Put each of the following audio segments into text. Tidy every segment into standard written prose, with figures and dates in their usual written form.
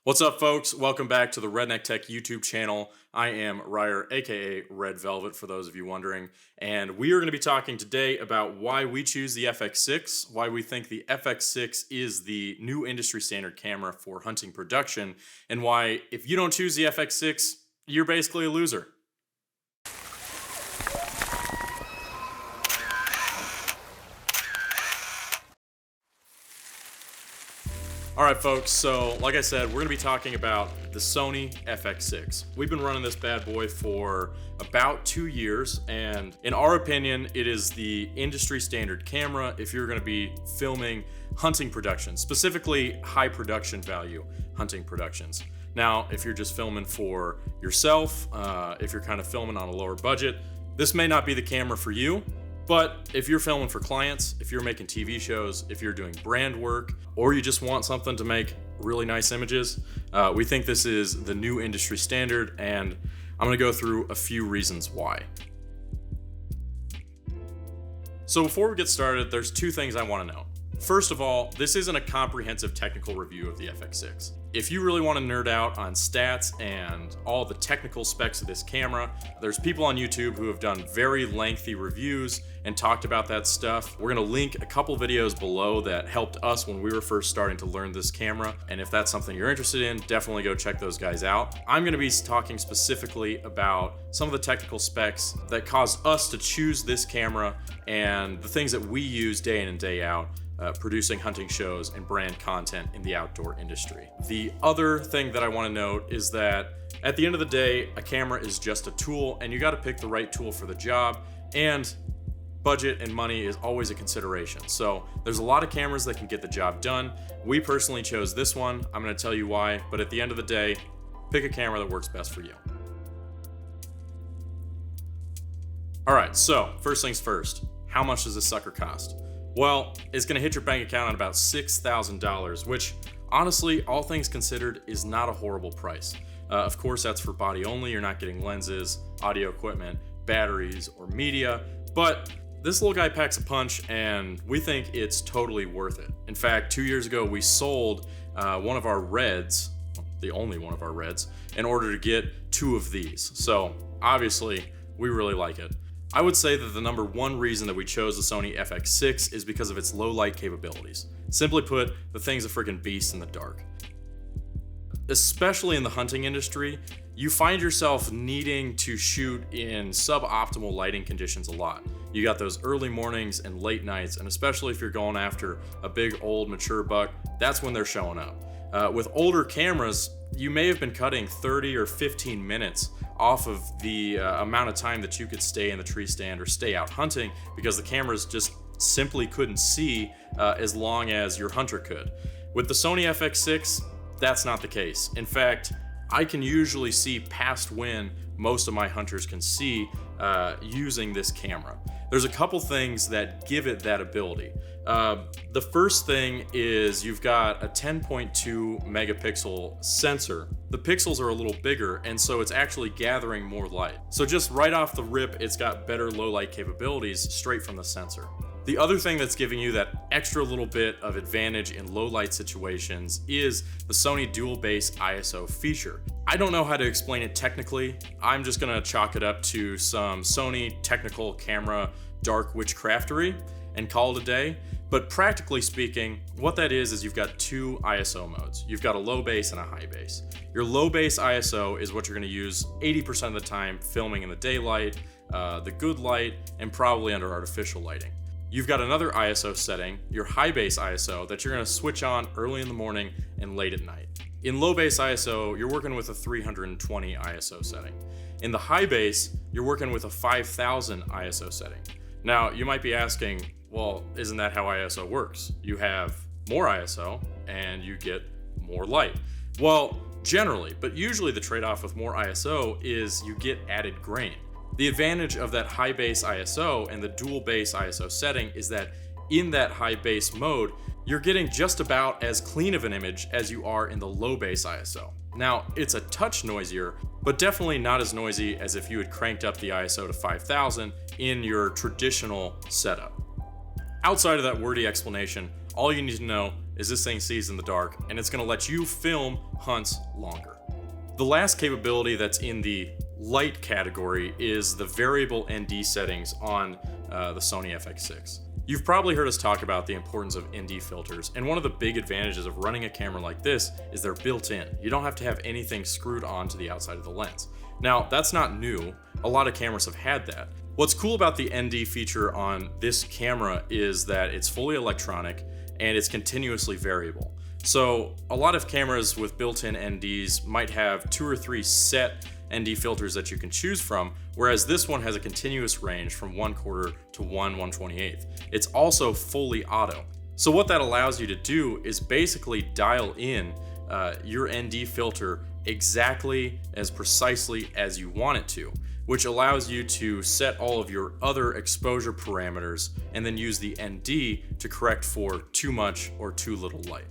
What's up, folks? Welcome back to the Redneck Tech YouTube channel. I am Ryer, aka Red Velvet, for those of you wondering, and we are going to be talking today about why we choose the FX6, why we think the FX6 is the new industry standard camera for hunting production, and why if you don't choose the FX6, you're basically a loser. Alright folks, so like I said, we're going to be talking about the Sony FX6. We've been running this bad boy for about 2 years, and in our opinion, it is the industry standard camera if you're going to be filming hunting productions, specifically high production value hunting productions. Now, if you're just filming for yourself, if you're kind of filming on a lower budget, this may not be the camera for you. But if you're filming for clients, if you're making TV shows, if you're doing brand work, or you just want something to make really nice images, we think this is the new industry standard, and I'm gonna go through a few reasons why. So before we get started, there's two things I wanna know. First of all, this isn't a comprehensive technical review of the FX6. If you really want to nerd out on stats and all the technical specs of this camera, there's people on YouTube who have done very lengthy reviews and talked about that stuff. We're going to link a couple videos below that helped us when we were first starting to learn this camera, and if that's something you're interested in, definitely go check those guys out. I'm going to be talking specifically about some of the technical specs that caused us to choose this camera and the things that we use day in and day out producing hunting shows and brand content in the outdoor industry. The other thing that I want to note is that at the end of the day, a camera is just a tool, and you got to pick the right tool for the job, and budget and money is always a consideration. So there's a lot of cameras that can get the job done. We personally chose this one. I'm going to tell you why, but at the end of the day, pick a camera that works best for you. All right, so first things first, how much does this sucker cost? Well, it's going to hit your bank account at about $6,000, which honestly, all things considered, is not a horrible price. Of course, that's for body only. You're not getting lenses, audio equipment, batteries, or media, but this little guy packs a punch, and we think it's totally worth it. In fact, 2 years ago, we sold one of our Reds, the only one of our Reds, in order to get two of these. So obviously, we really like it. I would say that the number one reason that we chose the Sony FX6 is because of its low light capabilities. Simply put, the thing's a freaking beast in the dark. Especially in the hunting industry, you find yourself needing to shoot in suboptimal lighting conditions a lot. You got those early mornings and late nights, and especially if you're going after a big old mature buck, that's when they're showing up. With older cameras, you may have been cutting 30 or 15 minutes off of the amount of time that you could stay in the tree stand or stay out hunting because the cameras just simply couldn't see as long as your hunter could. With the Sony FX6, that's not the case. In fact, I can usually see past when most of my hunters can see using this camera. There's a couple things that give it that ability. The first thing is you've got a 10.2 megapixel sensor. The pixels are a little bigger, and so it's actually gathering more light. So just right off the rip, it's got better low light capabilities straight from the sensor. The other thing that's giving you that extra little bit of advantage in low light situations is the Sony dual base ISO feature. I don't know how to explain it technically. I'm just gonna chalk it up to some Sony technical camera dark witchcraftery and call it a day. But practically speaking, what that is you've got two ISO modes. You've got a low base and a high base. Your low base ISO is what you're gonna use 80% of the time filming in the daylight, the good light, and probably under artificial lighting. You've got another ISO setting, your high base ISO, that you're gonna switch on early in the morning and late at night. In low base ISO, you're working with a 320 ISO setting. In the high base, you're working with a 5000 ISO setting. Now, you might be asking, well, isn't that how ISO works? You have more ISO and you get more light. Well, generally, but usually the trade-off with more ISO is you get added grain. The advantage of that high base ISO and the dual base ISO setting is that in that high base mode, you're getting just about as clean of an image as you are in the low base ISO. Now, it's a touch noisier, but definitely not as noisy as if you had cranked up the ISO to 5000 in your traditional setup. Outside of that wordy explanation, all you need to know is this thing sees in the dark, and it's going to let you film hunts longer. The last capability that's in the light category is the variable ND settings on the Sony FX6. You've probably heard us talk about the importance of ND filters, and one of the big advantages of running a camera like this is they're built in. You don't have to have anything screwed onto the outside of the lens. Now, that's not new. A lot of cameras have had that. What's cool about the ND feature on this camera is that it's fully electronic and it's continuously variable. So a lot of cameras with built-in NDs might have 2 or 3 set ND filters that you can choose from, whereas this one has a continuous range from 1/4 to 1/128. It's also fully auto. So what that allows you to do is basically dial in your ND filter exactly as precisely as you want it to, which allows you to set all of your other exposure parameters and then use the ND to correct for too much or too little light.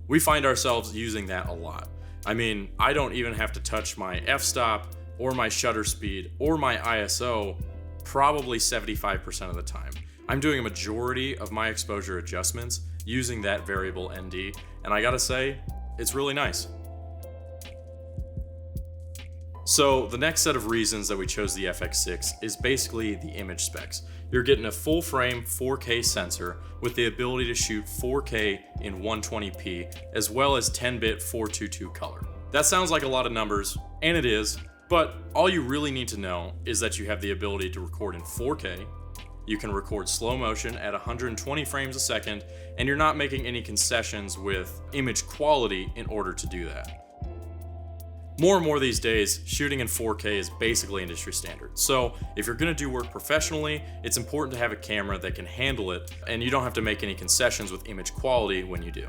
We find ourselves using that a lot. I mean, I don't even have to touch my f-stop or my shutter speed or my ISO probably 75% of the time. I'm doing a majority of my exposure adjustments using that variable ND, and I gotta say, it's really nice. So the next set of reasons that we chose the FX6 is basically the image specs. You're getting a full frame 4K sensor with the ability to shoot 4K in 120p as well as 10-bit 422 color. That sounds like a lot of numbers, and it is, but all you really need to know is that you have the ability to record in 4K, you can record slow motion at 120 frames a second, and you're not making any concessions with image quality in order to do that. More and more these days, shooting in 4K is basically industry standard. So if you're gonna do work professionally, it's important to have a camera that can handle it, and you don't have to make any concessions with image quality when you do.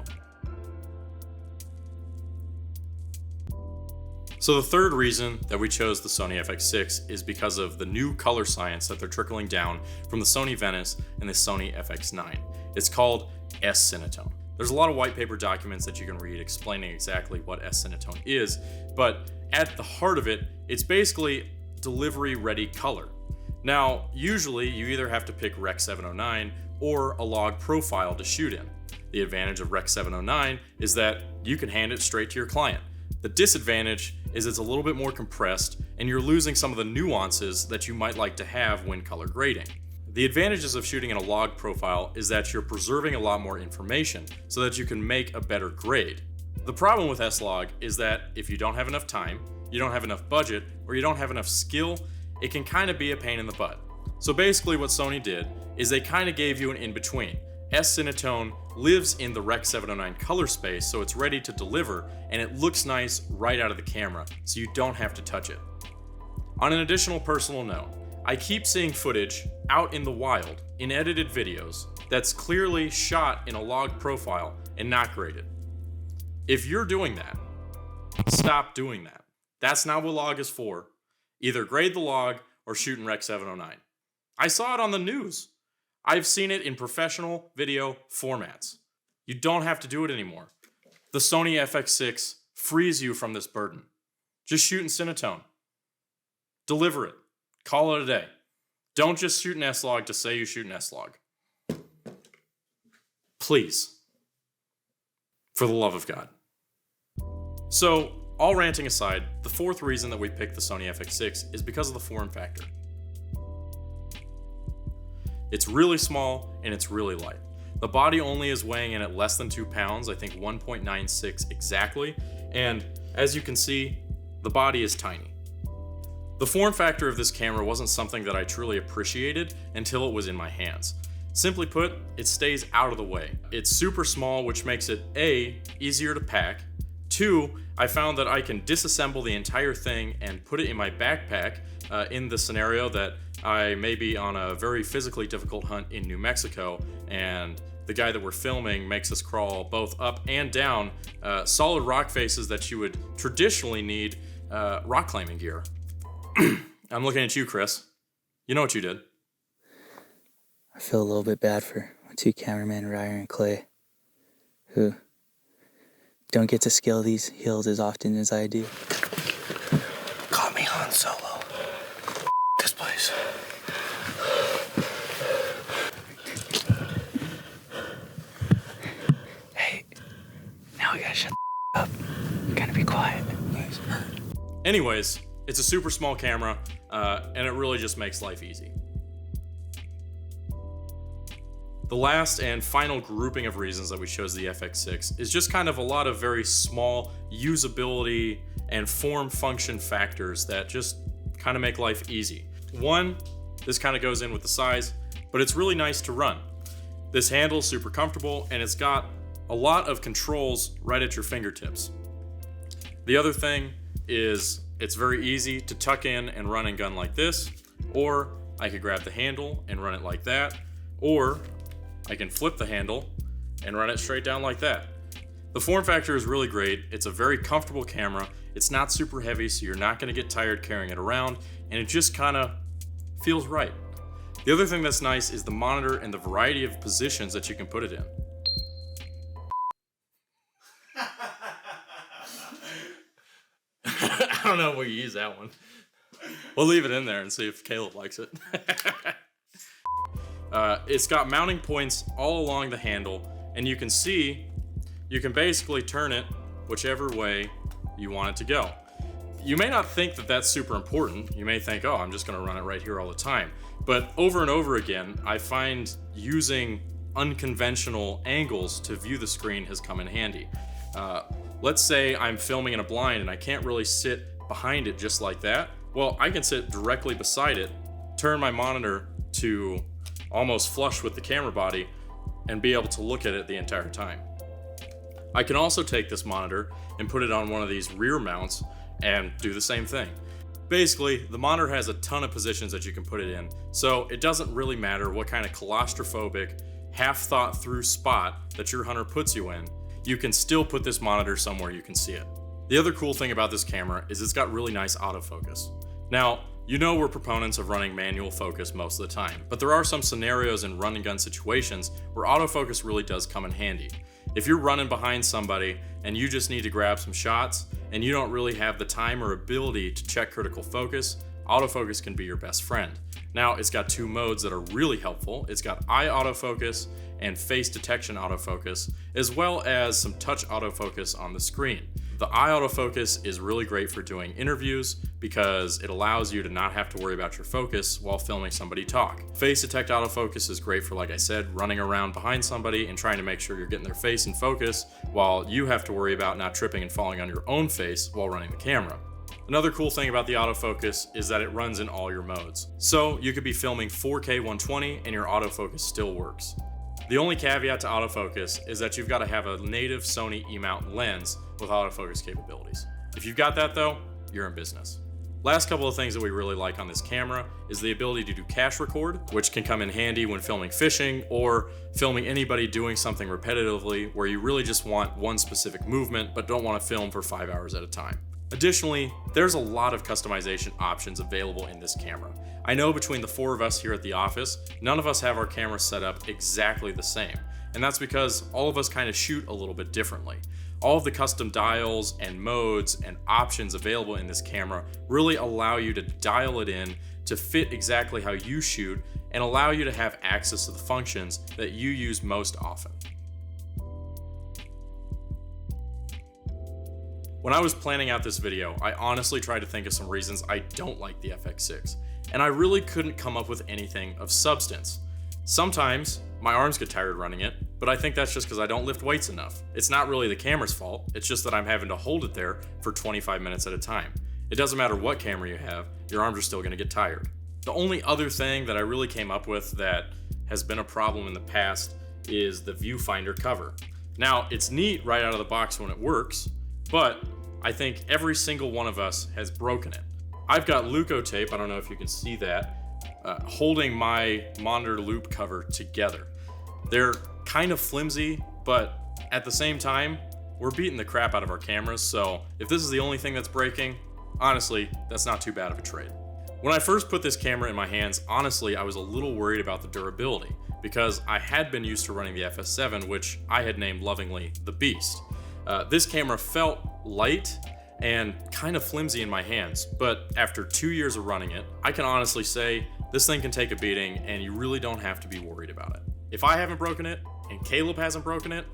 So the third reason that we chose the Sony FX6 is because of the new color science that they're trickling down from the Sony Venice and the Sony FX9. It's called S-Cinetone. There's a lot of white paper documents that you can read explaining exactly what S-Cinetone is, but at the heart of it, it's basically delivery-ready color. Now, usually you either have to pick Rec. 709 or a log profile to shoot in. The advantage of Rec. 709 is that you can hand it straight to your client. The disadvantage is it's a little bit more compressed, and you're losing some of the nuances that you might like to have when color grading. The advantages of shooting in a log profile is that you're preserving a lot more information so that you can make a better grade. The problem with S-Log is that if you don't have enough time, you don't have enough budget, or you don't have enough skill, it can kind of be a pain in the butt. So basically what Sony did is they kind of gave you an in-between. S-Cinetone lives in the Rec. 709 color space, so it's ready to deliver, and it looks nice right out of the camera, so you don't have to touch it. On an additional personal note, I keep seeing footage out in the wild in edited videos that's clearly shot in a log profile and not graded. If you're doing that, stop doing that. That's not what log is for. Either grade the log or shoot in Rec. 709. I saw it on the news. I've seen it in professional video formats. You don't have to do it anymore. The Sony FX6 frees you from this burden. Just shoot in Cinetone. Deliver it. Call it a day. Don't just shoot an S-Log to say you shoot an S-Log. Please. For the love of God. So, all ranting aside, the fourth reason that we picked the Sony FX6 is because of the form factor. It's really small and it's really light. The body only is weighing in at less than 2 pounds, I think 1.96 exactly, and as you can see, the body is tiny. The form factor of this camera wasn't something that I truly appreciated until it was in my hands. Simply put, it stays out of the way. It's super small, which makes it A, easier to pack. 2, I found that I can disassemble the entire thing and put it in my backpack in the scenario that I may be on a very physically difficult hunt in New Mexico, and the guy that we're filming makes us crawl both up and down solid rock faces that you would traditionally need rock climbing gear. I'm looking at you, Chris. You know what you did. I feel a little bit bad for my two cameramen, Ryer and Clay, who don't get to scale these hills as often as I do. Call me Han Solo. This place. Hey, Gotta be quiet. Nice. Anyways, it's a super small camera, and it really just makes life easy. The last and final grouping of reasons that we chose the FX6 is just kind of a lot of very small usability and form function factors that just kind of make life easy. One, this kind of goes in with the size, but it's really nice to run. This handle's super comfortable, and it's got a lot of controls right at your fingertips. The other thing is it's very easy to tuck in and run and gun like this, or I could grab the handle and run it like that, or I can flip the handle and run it straight down like that. The form factor is really great. It's a very comfortable camera. It's not super heavy, so you're not gonna get tired carrying it around, and it just kinda feels right. The other thing that's nice is the monitor and the variety of positions that you can put it in. I don't know if we use that one. We'll leave it in there and see if Caleb likes it. It's got mounting points all along the handle, and you can see, you can basically turn it whichever way you want it to go. You may not think that that's super important. You may think, oh, I'm just gonna run it right here all the time. But over and over again, I find using unconventional angles to view the screen has come in handy. Let's say I'm filming in a blind and I can't really sit behind it just like that. Well, I can sit directly beside it, turn my monitor to almost flush with the camera body, and be able to look at it the entire time. I can also take this monitor and put it on one of these rear mounts and do the same thing. Basically, the monitor has a ton of positions that you can put it in, so it doesn't really matter what kind of claustrophobic, half-thought-through spot that your hunter puts you in, you can still put this monitor somewhere you can see it. The other cool thing about this camera is it's got really nice autofocus. Now, you know we're proponents of running manual focus most of the time, but there are some scenarios in run and gun situations where autofocus really does come in handy. If you're running behind somebody and you just need to grab some shots and you don't really have the time or ability to check critical focus, autofocus can be your best friend. Now, it's got two modes that are really helpful. It's got eye autofocus and face detection autofocus, as well as some touch autofocus on the screen. The eye autofocus is really great for doing interviews because it allows you to not have to worry about your focus while filming somebody talk. Face detect autofocus is great for, like I said, running around behind somebody and trying to make sure you're getting their face in focus while you have to worry about not tripping and falling on your own face while running the camera. Another cool thing about the autofocus is that it runs in all your modes. So you could be filming 4K 120 and your autofocus still works. The only caveat to autofocus is that you've got to have a native Sony E-mount lens with autofocus capabilities. If you've got that though, you're in business. Last couple of things that we really like on this camera is the ability to do cache record, which can come in handy when filming fishing or filming anybody doing something repetitively where you really just want one specific movement but don't want to film for 5 hours at a time. Additionally, there's a lot of customization options available in this camera. I know between the four of us here at the office, none of us have our cameras set up exactly the same, and that's because all of us kind of shoot a little bit differently. All of the custom dials and modes and options available in this camera really allow you to dial it in to fit exactly how you shoot and allow you to have access to the functions that you use most often. When I was planning out this video, I honestly tried to think of some reasons I don't like the FX6, and I really couldn't come up with anything of substance. Sometimes my arms get tired running it, but I think that's just because I don't lift weights enough. It's not really the camera's fault, it's just that I'm having to hold it there for 25 minutes at a time. It doesn't matter what camera you have, your arms are still gonna get tired. The only other thing that I really came up with that has been a problem in the past is the viewfinder cover. Now, it's neat right out of the box when it works, but I think every single one of us has broken it. I've got Luco tape, I don't know if you can see that, holding my monitor loop cover together. They're kind of flimsy, but at the same time, we're beating the crap out of our cameras, so if this is the only thing that's breaking, honestly, that's not too bad of a trade. When I first put this camera in my hands, honestly, I was a little worried about the durability because I had been used to running the FS7, which I had named lovingly the Beast. This camera felt light and kind of flimsy in my hands, but after 2 years of running it, I can honestly say this thing can take a beating and you really don't have to be worried about it. If I haven't broken it and Caleb hasn't broken it,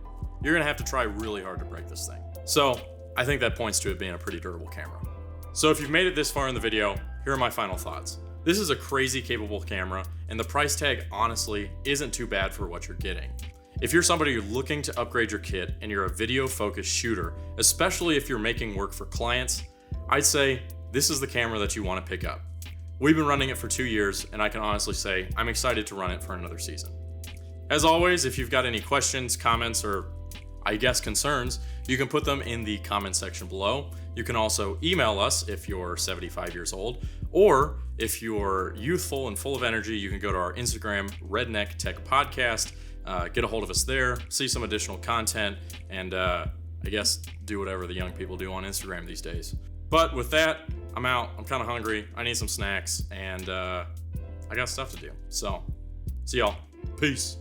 you're gonna have to try really hard to break this thing. So I think that points to it being a pretty durable camera. So if you've made it this far in the video, here are my final thoughts. This is a crazy capable camera, and the price tag honestly isn't too bad for what you're getting. If you're somebody looking to upgrade your kit and you're a video focused shooter, especially if you're making work for clients, I'd say this is the camera that you want to pick up. We've been running it for 2 years, and I can honestly say I'm excited to run it for another season. As always, if you've got any questions, comments, or I guess concerns, you can put them in the comment section below. You can also email us if you're 75 years old, or if you're youthful and full of energy, you can go to our Instagram, Redneck Tech Podcast, get a hold of us there, see some additional content, and I guess do whatever the young people do on Instagram these days. But with that, I'm out. I'm kind of hungry. I need some snacks, and I got stuff to do. So, see y'all. Peace.